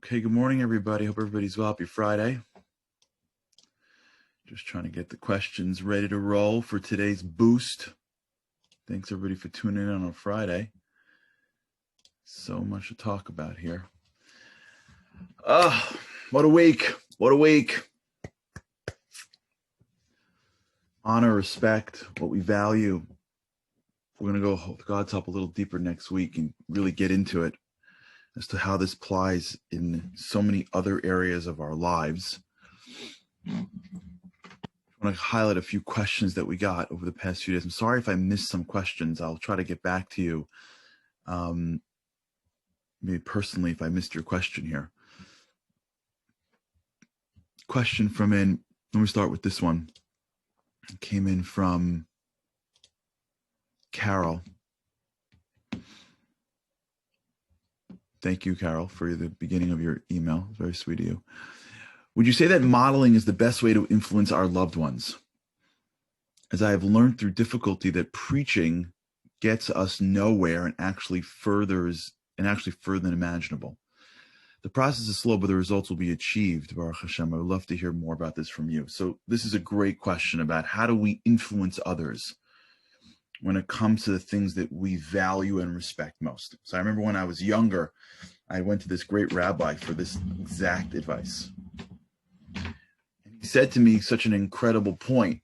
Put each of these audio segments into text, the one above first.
Okay, good morning, everybody. Hope everybody's well. Happy Friday. Just trying to get the questions ready to roll for today's boost. Thanks, everybody, for tuning in on a Friday. So much to talk about here. What a week. What a week. Honor, respect, what we value. We're going to go with God's help a little deeper next week and really get into it as to how this applies in so many other areas of our lives. I want to highlight a few questions that we got over the past few days. I'm sorry if I missed some questions. I'll try to get back to you. Maybe personally, if I missed your question here. Question from let me start with this one. It came in from Carol. Thank you, Carol, for the beginning of your email. It's very sweet of you. Would you say that modeling is the best way to influence our loved ones? As I have learned through difficulty that preaching gets us nowhere and actually further than imaginable. The process is slow, but the results will be achieved. Baruch Hashem. I would love to hear more about this from you. So this is a great question about how do we influence others when it comes to the things that we value and respect most. So I remember when I was younger, I went to this great rabbi for this exact advice. And he said to me such an incredible point,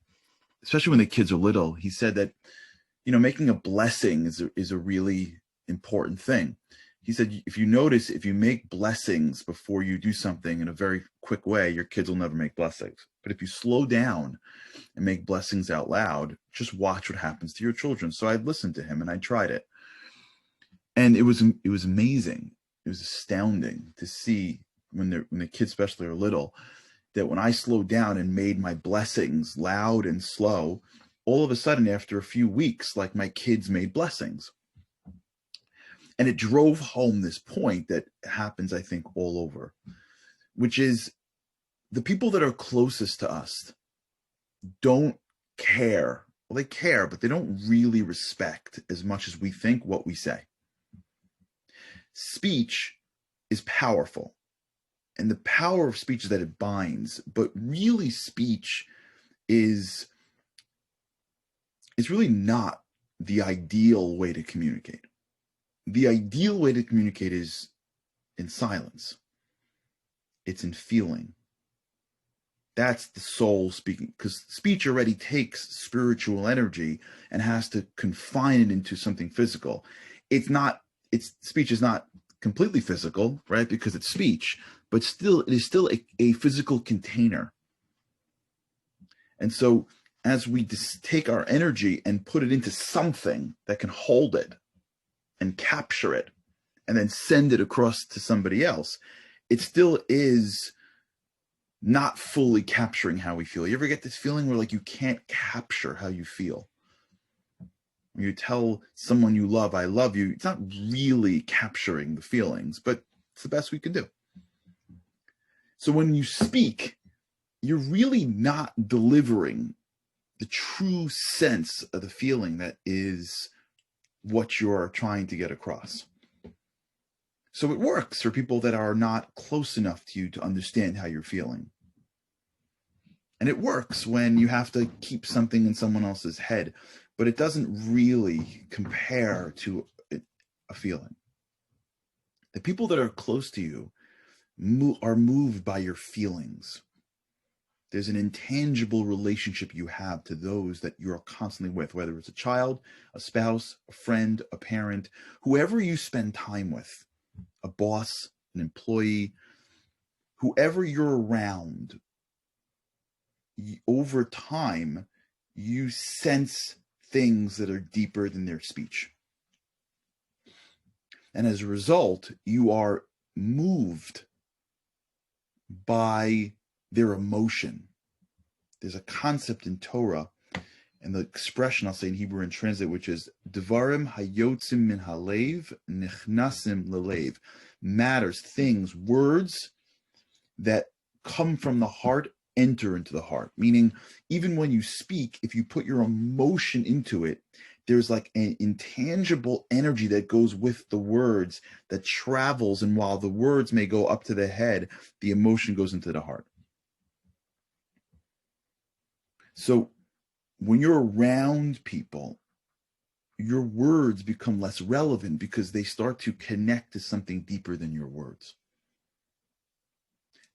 especially when the kids are little. He said that, making a blessing is a really important thing. He said, if you notice, if you make blessings before you do something in a very quick way, your kids will never make blessings. But if you slow down and make blessings out loud, just watch what happens to your children. So I listened to him and I tried it. And it was amazing. It was astounding to see when the kids especially are little, that when I slowed down and made my blessings loud and slow, all of a sudden after a few weeks, like my kids made blessings. And it drove home this point that happens, I think, all over, which is the people that are closest to us don't care. Well, they care, but they don't really respect as much as we think what we say. Speech is powerful. And the power of speech is that it binds, but really speech is really not the ideal way to communicate. The ideal way to communicate is in silence. It's in feeling. That's the soul speaking, because speech already takes spiritual energy and has to confine it into something physical. Speech is not completely physical, right? Because it's speech, but still, it is still a physical container. And so as we take our energy and put it into something that can hold it and capture it and then send it across to somebody else, it still is not fully capturing how we feel. You ever get this feeling where like you can't capture how you feel? When you tell someone you love, I love you, it's not really capturing the feelings, but it's the best we can do. So when you speak, you're really not delivering the true sense of the feeling that is what you're trying to get across. So it works for people that are not close enough to you to understand how you're feeling. And it works when you have to keep something in someone else's head, but it doesn't really compare to a feeling. The people that are close to you are moved by your feelings. There's an intangible relationship you have to those that you're constantly with, whether it's a child, a spouse, a friend, a parent, whoever you spend time with, a boss, an employee, whoever you're around, over time, you sense things that are deeper than their speech. And as a result, you are moved by their emotion. There's a concept in Torah, and the expression I'll say in Hebrew and translate, which is Devarim hayotzim min halev nichnasim lelev. Matters, things, words that come from the heart enter into the heart. Meaning, even when you speak, if you put your emotion into it, there's like an intangible energy that goes with the words that travels. And while the words may go up to the head, the emotion goes into the heart. So when you're around people, your words become less relevant because they start to connect to something deeper than your words.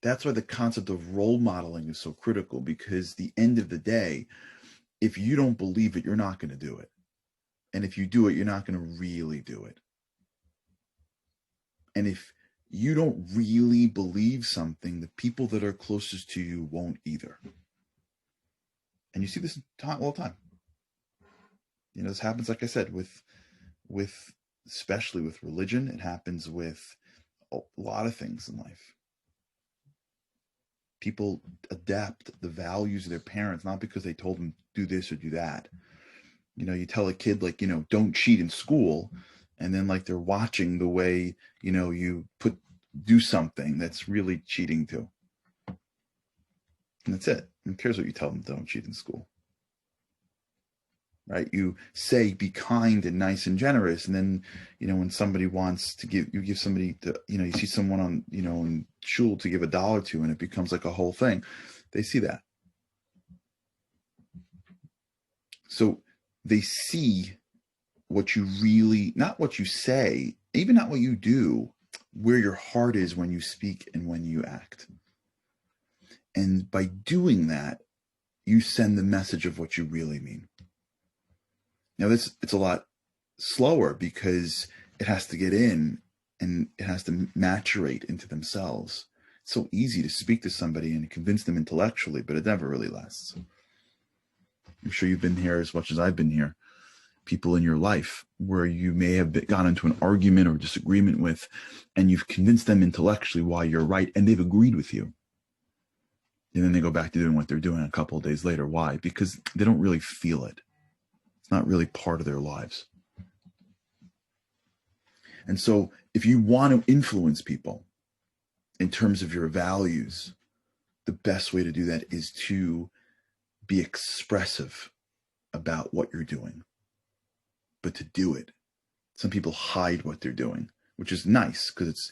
That's why the concept of role modeling is so critical, because the end of the day, if you don't believe it, you're not going to do it. And if you do it, you're not going to really do it. And if you don't really believe something, the people that are closest to you won't either. And you see this all the time. You know, this happens, like I said, with especially with religion. It happens with a lot of things in life. People adapt the values of their parents, not because they told them do this or do that. You know, you tell a kid, like, you know, don't cheat in school, and then like they're watching the way, you know, you do something that's really cheating too. And that's it. Who cares what you tell them? Don't cheat in school. Right? You say be kind and nice and generous, and then, you know, when somebody wants to give somebody to, you know, you see someone on, you know, in shul to give $1 to, and it becomes like a whole thing. They see that. So they see what you really, not what you say, even not what you do, where your heart is when you speak and when you act. And by doing that, you send the message of what you really mean. Now, it's a lot slower because it has to get in and it has to maturate into themselves. It's so easy to speak to somebody and convince them intellectually, but it never really lasts. I'm sure you've been here as much as I've been here. People in your life where you may have gone into an argument or disagreement with, and you've convinced them intellectually why you're right, and they've agreed with you. And then they go back to doing what they're doing a couple of days later. Why? Because they don't really feel it. It's not really part of their lives. And so if you want to influence people in terms of your values, the best way to do that is to be expressive about what you're doing, but to do it. Some people hide what they're doing, which is nice because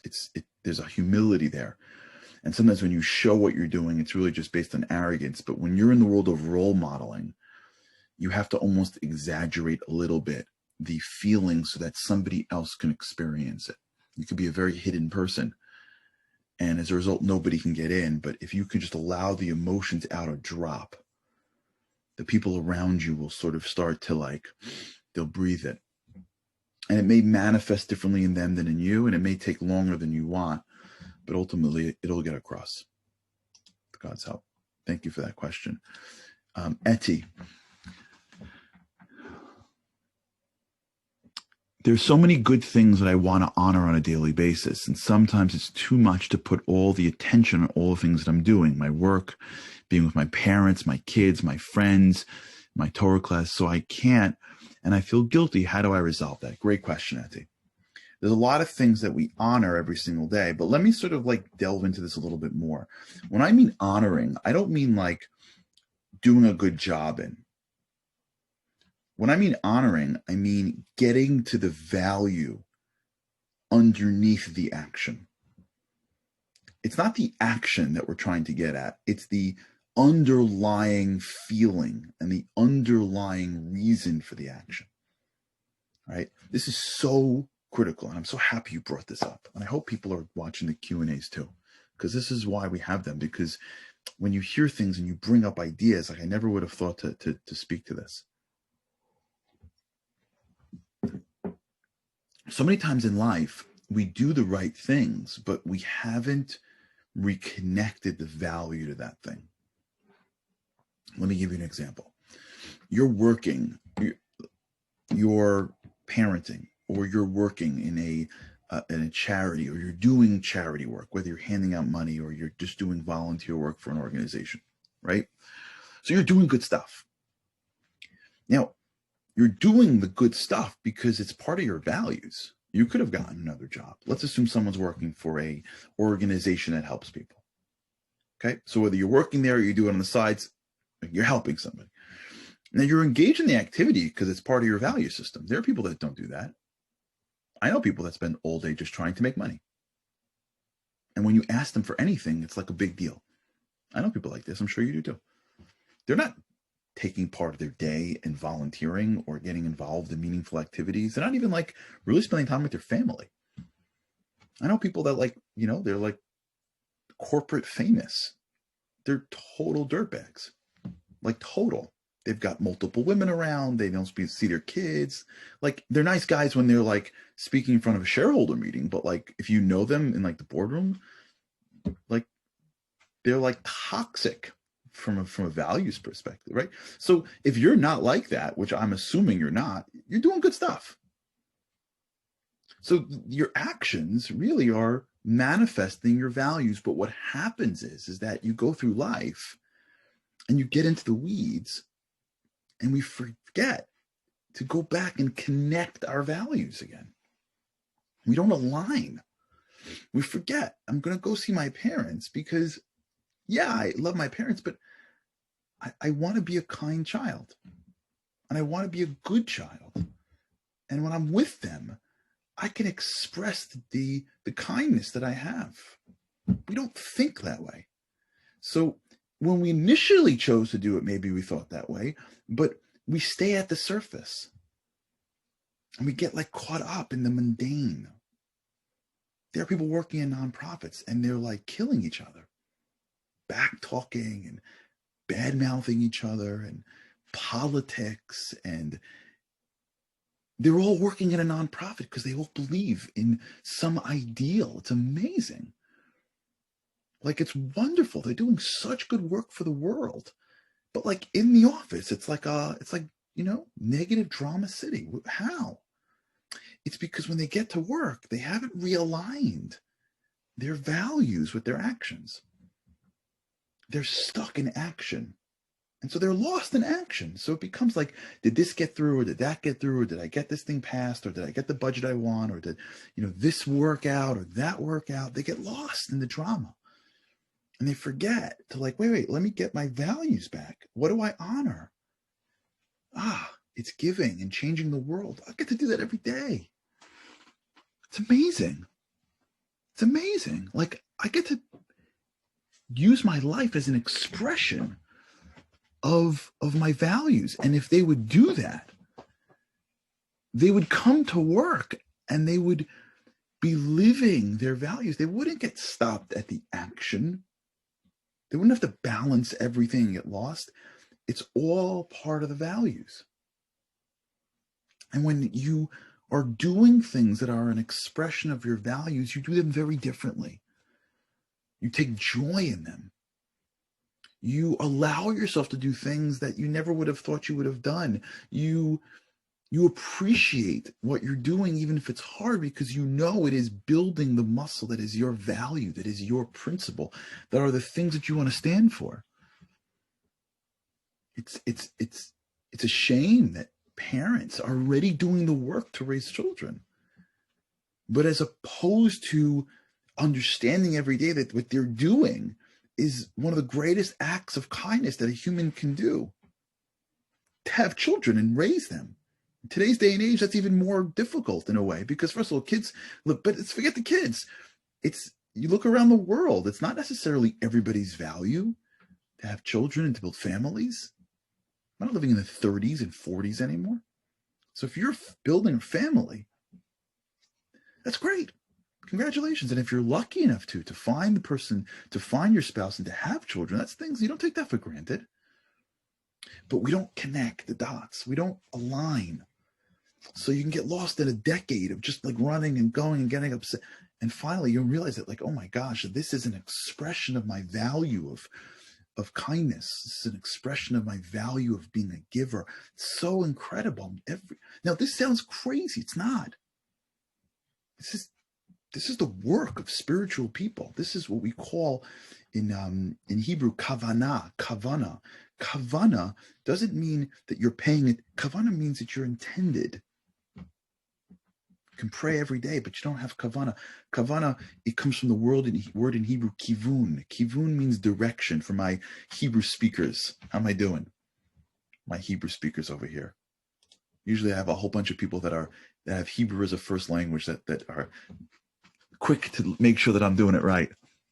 there's a humility there. And sometimes when you show what you're doing, it's really just based on arrogance. But when you're in the world of role modeling, you have to almost exaggerate a little bit the feeling so that somebody else can experience it. You could be a very hidden person, and as a result, nobody can get in. But if you can just allow the emotions out or drop, the people around you will sort of start to they'll breathe it. And it may manifest differently in them than in you, and it may take longer than you want, but ultimately it'll get across. With God's help. Thank you for that question. Etty, there's so many good things that I want to honor on a daily basis, and sometimes it's too much to put all the attention on all the things that I'm doing, my work, being with my parents, my kids, my friends, my Torah class, so I can't, and I feel guilty. How do I resolve that? Great question, Etty. There's a lot of things that we honor every single day, but let me sort of delve into this a little bit more. When I mean honoring, I don't mean doing a good job in. When I mean honoring, I mean getting to the value underneath the action. It's not the action that we're trying to get at. It's the underlying feeling and the underlying reason for the action. Right? This is so critical, and I'm so happy you brought this up. And I hope people are watching the Q&As too, because this is why we have them. Because when you hear things and you bring up ideas, I never would have thought to speak to this. So many times in life, we do the right things, but we haven't reconnected the value to that thing. Let me give you an example. You're working, you're parenting, or you're working in a charity, or you're doing charity work, whether you're handing out money or you're just doing volunteer work for an organization, right? So you're doing good stuff. Now, you're doing the good stuff because it's part of your values. You could have gotten another job. Let's assume someone's working for a organization that helps people. Okay, so whether you're working there or you do it on the sides, you're helping somebody. Now you're engaged in the activity because it's part of your value system. There are people that don't do that. I know people that spend all day just trying to make money. And when you ask them for anything, it's like a big deal. I know people like this. I'm sure you do too. They're not taking part of their day and volunteering or getting involved in meaningful activities. They're not even like really spending time with their family. I know people that like, they're like corporate famous. They're total dirtbags. Like total. They've got multiple women around. They don't see their kids. Like they're nice guys when they're like speaking in front of a shareholder meeting, but like if you know them in like the boardroom, like they're like toxic from a values perspective, right? So if you're not like that, which I'm assuming you're not, you're doing good stuff. So your actions really are manifesting your values. But what happens is that you go through life and you get into the weeds and we forget to go back and connect our values again. We don't align. We forget, I'm going to go see my parents because, yeah, I love my parents, but I want to be a kind child and I want to be a good child. And when I'm with them, I can express the kindness that I have. We don't think that way. So when we initially chose to do it, maybe we thought that way, but we stay at the surface and we get like caught up in the mundane. There are people working in nonprofits and they're like killing each other, back talking and bad mouthing each other and politics, and they're all working in a nonprofit because they all believe in some ideal. It's amazing. Like it's wonderful. They're doing such good work for the world. But like in the office, it's like negative drama city. How? It's because when they get to work, they haven't realigned their values with their actions. They're stuck in action. And so they're lost in action. So it becomes like, did this get through or did that get through? Or did I get this thing passed? Or did I get the budget I want? Or did, this work out or that work out? They get lost in the drama. And they forget to like, wait, let me get my values back. What do I honor? It's giving and changing the world. I get to do that every day. It's amazing. It's amazing. Like I get to use my life as an expression of my values. And if they would do that, they would come to work and they would be living their values. They wouldn't get stopped at the action. They wouldn't have to balance everything and get lost. It's all part of the values. And when you are doing things that are an expression of your values, you do them very differently. You take joy in them. You allow yourself to do things that you never would have thought you would have done. You appreciate what you're doing, even if it's hard, because you know it is building the muscle that is your value, that is your principle, that are the things that you want to stand for. It's a shame that parents are already doing the work to raise children. But as opposed to understanding every day that what they're doing is one of the greatest acts of kindness that a human can do, to have children and raise them. In today's day and age, that's even more difficult in a way, because first of all, kids, look, but forget the kids. You look around the world, it's not necessarily everybody's value to have children and to build families. I'm not living in the 30s and 40s anymore. So if you're building a family, that's great. Congratulations. And if you're lucky enough to find the person, to find your spouse and to have children, that's things, you don't take that for granted. But we don't connect the dots. We don't align. So you can get lost in a decade of just like running and going and getting upset. And finally you realize that like, oh my gosh, this is an expression of my value of kindness. This is an expression of my value of being a giver. It's so incredible. Now this sounds crazy. It's not. This is the work of spiritual people. This is what we call in Hebrew kavanah. Kavanah doesn't mean that you're paying it. Kavanah means that you're intended. You can pray every day, but you don't have kavanah. Kavanah, it comes from the word in Hebrew, kivun. Kivun means direction. For my Hebrew speakers, how am I doing? my Hebrew speakers over here. Usually I have a whole bunch of people that have Hebrew as a first language that are quick to make sure that I'm doing it right.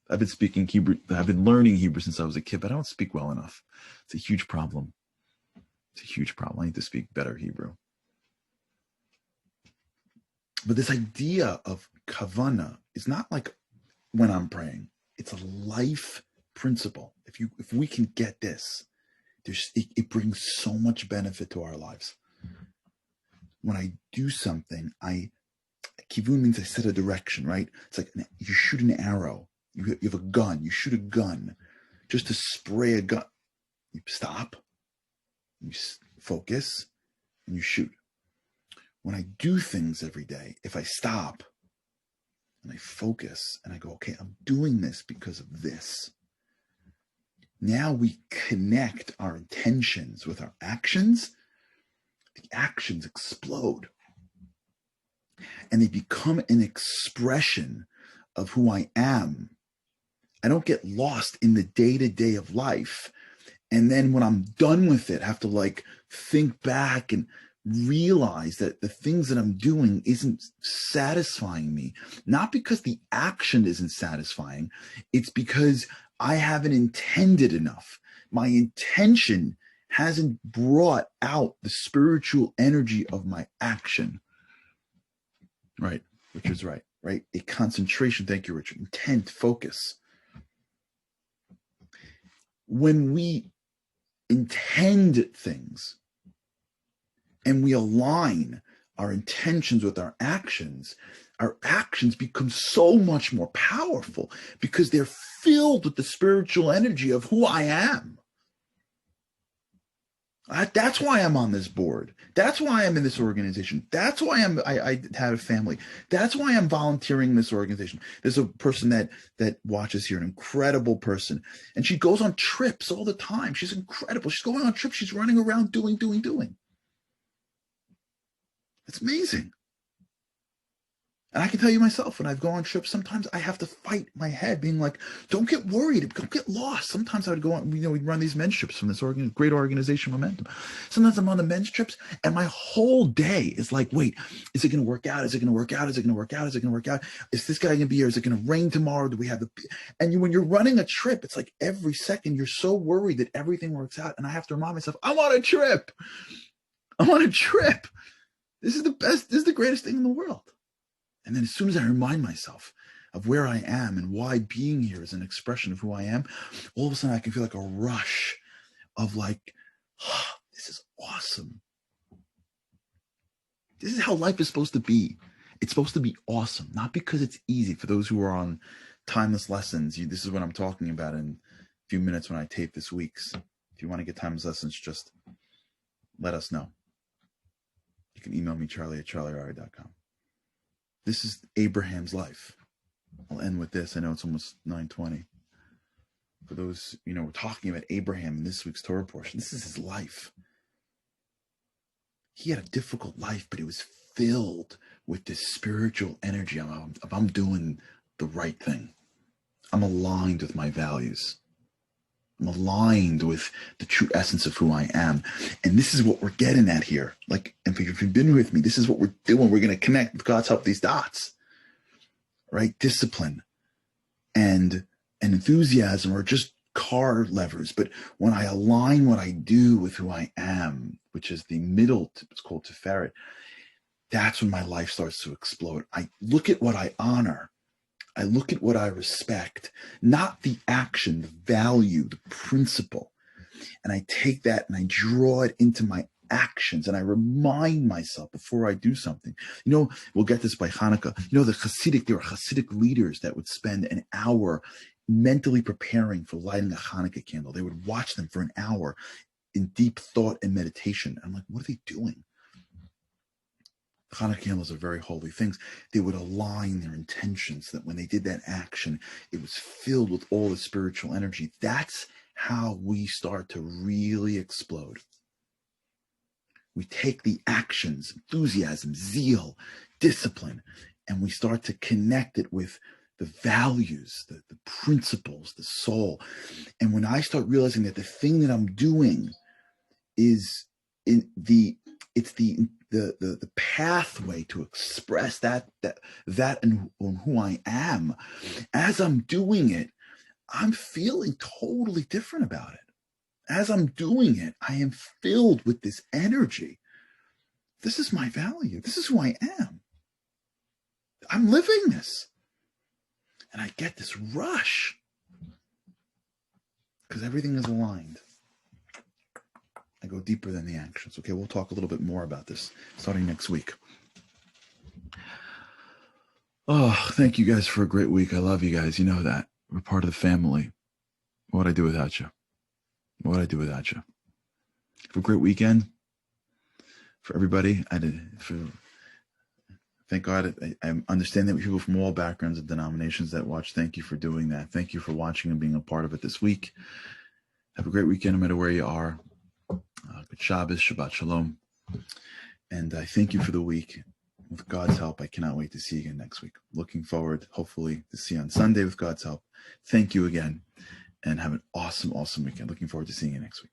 I've been speaking Hebrew. I've been learning Hebrew since I was a kid, but I don't speak well enough. It's a huge problem. It's a huge problem. I need to speak better Hebrew. But this idea of kavana is not like when I'm praying. It's a life principle. If we can get this, it brings so much benefit to our lives. When I do something, kivun means I set a direction, right? It's like you shoot an arrow. You have a gun. You shoot a gun. Just to spray a gun, you stop, you focus, and you shoot. When I do things every day, if I stop and I focus and I go, okay, I'm doing this because of this. Now we connect our intentions with our actions. The actions explode. And they become an expression of who I am. I don't get lost in the day-to-day of life. And then when I'm done with it, I have to think back and realize that the things that I'm doing isn't satisfying me. Not because the action isn't satisfying. It's because I haven't intended enough. My intention hasn't brought out the spiritual energy of my action. Right. Richard's right. A concentration. Thank you, Richard. Intent, focus. When we intend things and we align our intentions with our actions become so much more powerful because they're filled with the spiritual energy of who I am. That's why I'm on this board. That's why I'm in this organization. That's why I have a family. That's why I'm volunteering in this organization. There's a person that watches here, an incredible person. And she goes on trips all the time. She's incredible. She's going on trips. She's running around doing. It's amazing. And I can tell you myself, when I've gone on trips, sometimes I have to fight my head being like, don't get worried, don't get lost. Sometimes I would go on, we'd run these men's trips from this great organization, Momentum. Sometimes I'm on the men's trips and my whole day is like, wait, is it going to work out? Is it going to work out? Is it going to work out? Is it going to work out? Is this guy going to be here? Is it going to rain tomorrow? Do we have and when you're running a trip, it's like every second you're so worried that everything works out. And I have to remind myself, I'm on a trip. This is the best. This is the greatest thing in the world. And then as soon as I remind myself of where I am and why being here is an expression of who I am, all of a sudden I can feel like a rush of this is awesome. This is how life is supposed to be. It's supposed to be awesome, not because it's easy. For those who are on timeless lessons, this is what I'm talking about in a few minutes when I tape this week's. If you want to get timeless lessons, just let us know. You can email me, charlie@charlieharary.com. This is Abraham's life. I'll end with this. I know it's almost 9:20. For those, we're talking about Abraham in this week's Torah portion. This is his life. He had a difficult life, but it was filled with this spiritual energy. I'm doing the right thing. I'm aligned with my values. I'm aligned with the true essence of who I am. And this is what we're getting at here. And if you've been with me, this is what we're doing. We're going to connect with God's help these dots, right? Discipline and enthusiasm are just car levers. But when I align what I do with who I am, which is the middle, it's called Tiferet, that's when my life starts to explode. I look at what I honor. I look at what I respect, not the action, the value, the principle. And I take that and I draw it into my actions and I remind myself before I do something. We'll get this by Hanukkah. There were Hasidic leaders that would spend an hour mentally preparing for lighting a Hanukkah candle. They would watch them for an hour in deep thought and meditation. I'm like, what are they doing? Hanukkah candles are very holy things. They would align their intentions that when they did that action, it was filled with all the spiritual energy. That's how we start to really explode. We take the actions, enthusiasm, zeal, discipline, and we start to connect it with the values, the principles, the soul. And when I start realizing that the thing that I'm doing is it's the pathway to express that and who I am. As I'm doing it, I'm feeling totally different about it. As I'm doing it, I am filled with this energy. This is my value. This is who I am. I'm living this. And I get this rush because everything is aligned. I go deeper than the actions. Okay, we'll talk a little bit more about this starting next week. Oh, thank you guys for a great week. I love you guys. You know that. We're part of the family. What would I do without you? What would I do without you? Have a great weekend for everybody. Thank God. I understand that people from all backgrounds and denominations that watch. Thank you for doing that. Thank you for watching and being a part of it this week. Have a great weekend no matter where you are. Good Shabbos, Shabbat Shalom. And I thank you for the week. With God's help, I cannot wait to see you again next week. Looking forward, hopefully, to see you on Sunday with God's help. Thank you again, and have an awesome, awesome weekend. Looking forward to seeing you next week.